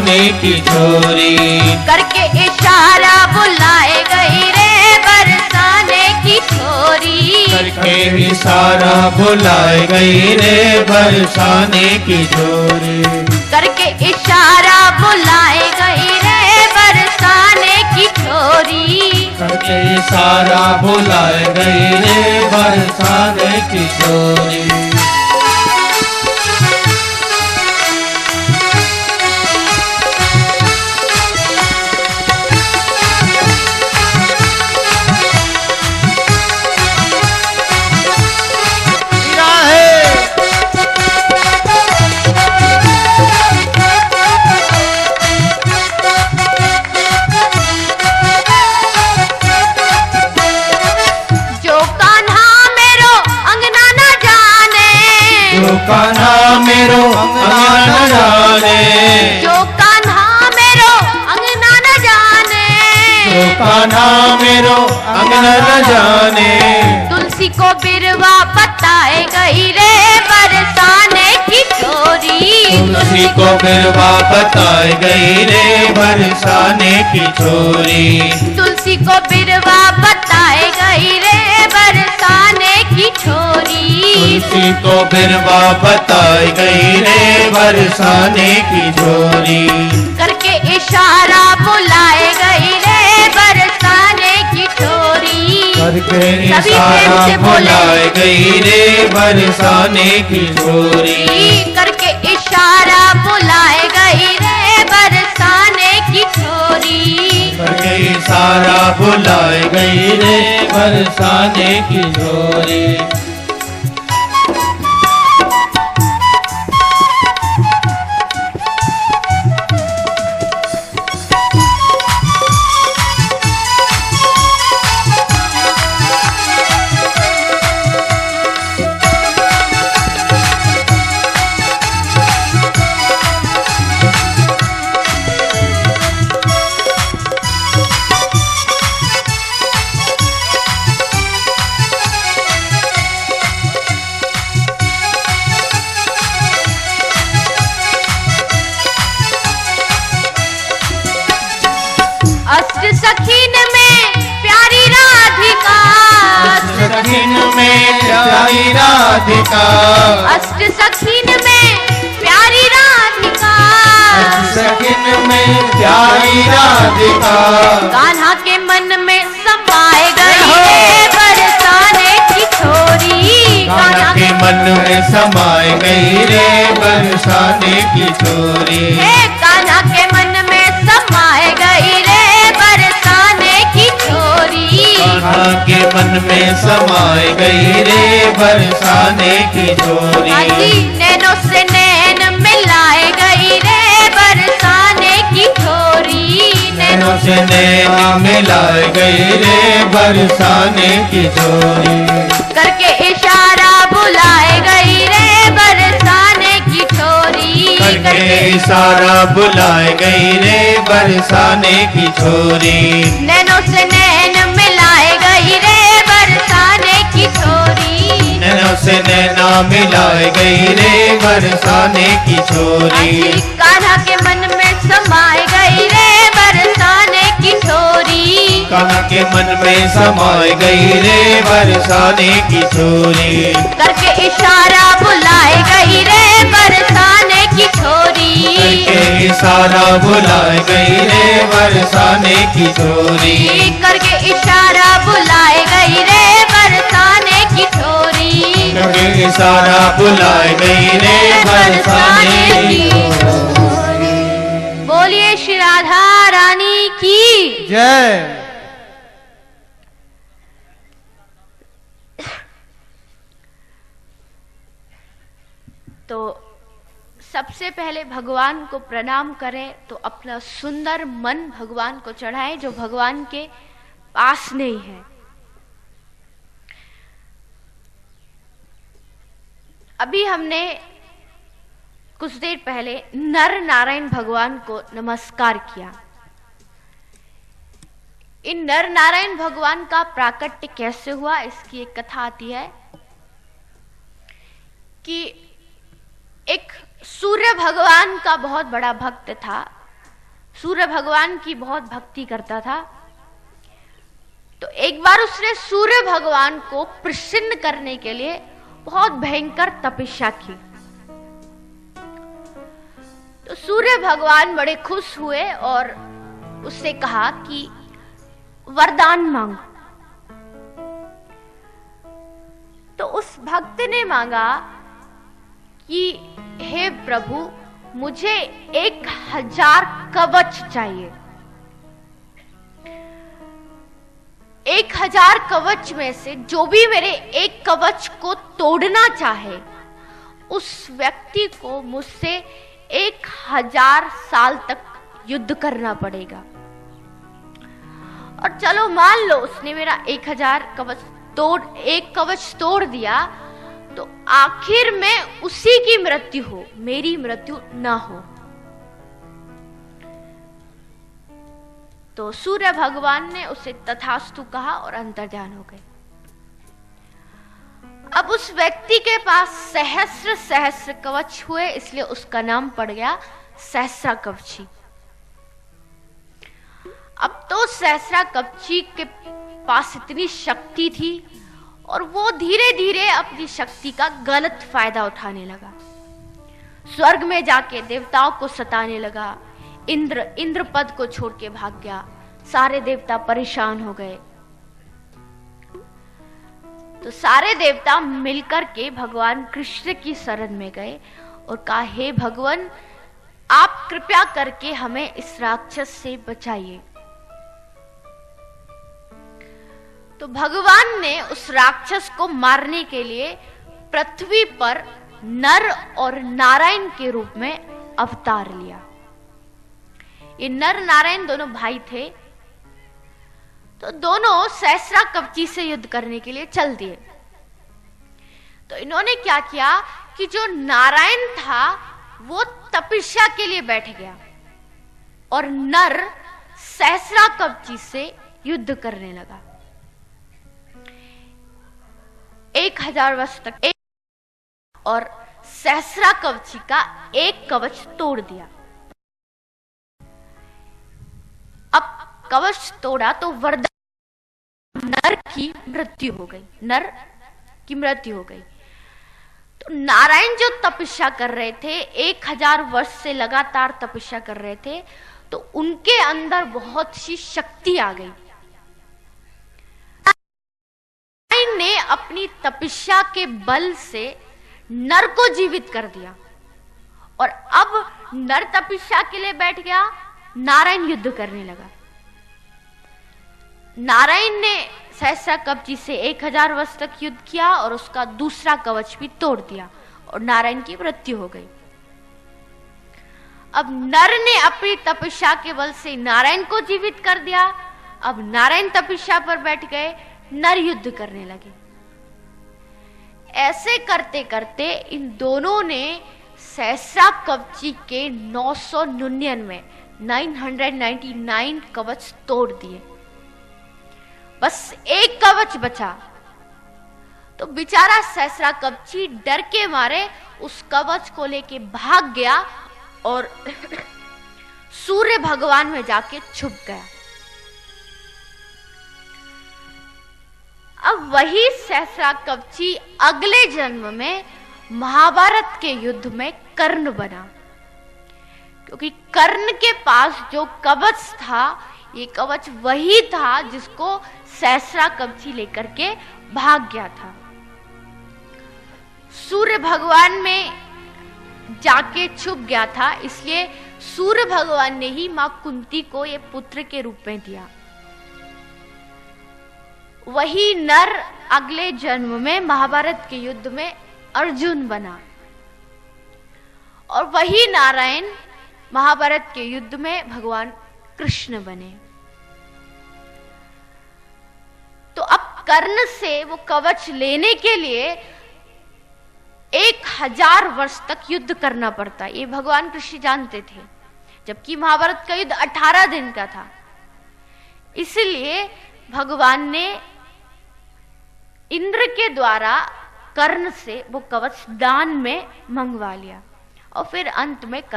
बरसाने की छोरी। करके इशारा बुलाए गई रे बरसाने की छोरी। करके इशारा बुलाए गई रे बरसाने की छोरी। करके इशारा बुलाए गई रे बरसाने की छोरी। करके इशारा बुलाए गई रे बरसाने की छोरी। कान्हा मेरो अंगना न जाने। जो कान्हा मेरो अंगना न जाने। जो कान्हा मेरो अंगना न जाने। तुलसी को बिरवा बताए गई रे बरसाने की छोरी। तुलसी को बिरवा बताए गई रे बरसाने की छोरी। तुलसी को बिरवा बताए गई रे बरसाने की छोरी। तुलसी को बिरवा बताई गई रे बरसाने की छोरी। करके इशारा बुलाए गई रे बरसाने की छोरी। करके इशारा बुलाए गई रे बरसाने की छोरी। करके इशारा बुलाए गई रे बरसाने की छोरी। करके इशारा बुलाए गई रे बरसाने की छोरी। अष्ट सखीन में प्यारी राधिका। अष्ट सखीन में प्यारी राधिका। अष्ट सखीन में प्यारी राधिका। अष्ट सखीन में प्यारी राधिका। कान्हा के मन में समाए गई रे बरसाने की छोरी। कान्हा के मन में समाए गई रे बरसाने की छोरी। कान्हा के मन में समाए गई रे बरसाने की छोरी। कान्हा के मन में समाए गई रे बरसाने की छोरी। नैनों से नैन मिलाए गई रे बरसाने की छोरी। नैनों से नैना मिलाए गई रे बरसाने की छोरी। करके इशारा बुलाए गई रे बरसाने की छोरी। करके इशारा बुलाए गई रे बरसाने की छोरी। नैनों से नैन मिलाए गई रे बरसाने की छोरी। नैनों से नैना मिलाए गई रे बरसाने की छोरी। कान्हा के मन में समाए गई रे बरसाने की छोरी। कान्हा के मन में समाए गई रे बरसाने की छोरी। करके इशारा बुलाए गई रे बरसाने की छोरी। करके इशारा बुलाए गई रे बरसाने की छोरी। करके इशारा बुलाए गई रे बरसाने की छोरी। करके इशारा बुलाए गई रे बरसाने की छोरी। बोलिए श्री राधा रानी की जय। तो सबसे पहले भगवान को प्रणाम करें तो अपना सुंदर मन भगवान को चढ़ाएं जो भगवान के पास नहीं है। अभी हमने कुछ देर पहले नर नारायण भगवान को नमस्कार किया। इन नर नारायण भगवान का प्राकट्य कैसे हुआ इसकी एक कथा आती है कि एक सूर्य भगवान का बहुत बड़ा भक्त था सूर्य भगवान की बहुत भक्ति करता था। तो एक बार उसने सूर्य भगवान को प्रसन्न करने के लिए बहुत भयंकर तपस्या की। तो सूर्य भगवान बड़े खुश हुए और उससे कहा कि वरदान मांग। तो उस भक्त ने मांगा कि हे प्रभु, मुझे 1000 कवच चाहिए। 1000 कवच में से जो भी मेरे एक कवच को तोड़ना चाहे, उस व्यक्ति को मुझसे 1000 साल तक युद्ध करना पड़ेगा। और चलो मान लो उसने मेरा 1000 एक कवच तोड़ दिया, तो आखिर में उसी की मृत्यु हो, मेरी मृत्यु ना हो। तो सूर्य भगवान ने उसे तथास्तु कहा और अंतर्ध्यान हो गए। अब उस व्यक्ति के पास सहस्र सहस्र कवच हुए, इसलिए उसका नाम पड़ गया सहस्रा कवची। अब तो सहस्रा कवची के पास इतनी शक्ति थी और वो धीरे धीरे अपनी शक्ति का गलत फायदा उठाने लगा। स्वर्ग में जाके देवताओं को सताने लगा। इंद्र पद को छोड़ के भाग गया। सारे देवता परेशान हो गए। तो सारे देवता मिलकर के भगवान कृष्ण की शरण में गए और कहा, हे भगवान, आप कृपया करके हमें इस राक्षस से बचाइए। तो भगवान ने उस राक्षस को मारने के लिए पृथ्वी पर नर और नारायण के रूप में अवतार लिया। ये नर नारायण दोनों भाई थे। तो दोनों सहस्रा कवची से युद्ध करने के लिए चल दिए। तो इन्होंने क्या किया कि जो नारायण था वो तपस्या के लिए बैठ गया और नर सहस्रा कवची से युद्ध करने लगा। 1000 वर्ष तक और सहस्रा कवची का एक कवच तोड़ दिया। अब कवच तोड़ा तो वरदान, नर की मृत्यु हो गई। नर की मृत्यु हो गई। तो नारायण जो तपस्या कर रहे थे, 1000 वर्ष से लगातार तपस्या कर रहे थे, तो उनके अंदर बहुत सी शक्ति आ गई। ने अपनी तपस्या के बल से नर को जीवित कर दिया और अब नर तपस्या के लिए बैठ गया, नारायण युद्ध करने लगा। नारायण ने सहस्रा कवची से 1000 वर्ष तक युद्ध किया और उसका दूसरा कवच भी तोड़ दिया और नारायण की मृत्यु हो गई। अब नर ने अपनी तपस्या के बल से नारायण को जीवित कर दिया। अब नारायण तपस्या पर बैठ गए, नर युद्ध करने लगे। ऐसे करते करते इन दोनों ने सहस्रा कवची के 999 कवच तोड़ दिए। बस एक कवच बचा। तो बेचारा सहस्रा कवची डर के मारे उस कवच को लेके भाग गया और सूर्य भगवान में जाके छुप गया। अब वही सहस्रा कवची अगले जन्म में महाभारत के युद्ध में कर्ण बना, क्योंकि कर्ण के पास जो कवच था, ये कवच वही था जिसको सहस्रा कवची लेकर के भाग गया था। सूर्य भगवान में जाके छुप गया था, इसलिए सूर्य भगवान ने ही मां कुंती को ये पुत्र के रूप में दिया। वही नर अगले जन्म में महाभारत के युद्ध में अर्जुन बना और वही नारायण महाभारत के युद्ध में भगवान कृष्ण बने। तो अब कर्ण से वो कवच लेने के लिए 1000 वर्ष तक युद्ध करना पड़ता। ये भगवान कृष्ण जानते थे, जबकि महाभारत का युद्ध 18 दिन का था। इसलिए भगवान ने इंद्र के द्वारा कर्ण से वो कवच दान में मंगवा लिया और फिर अंत में कर्ण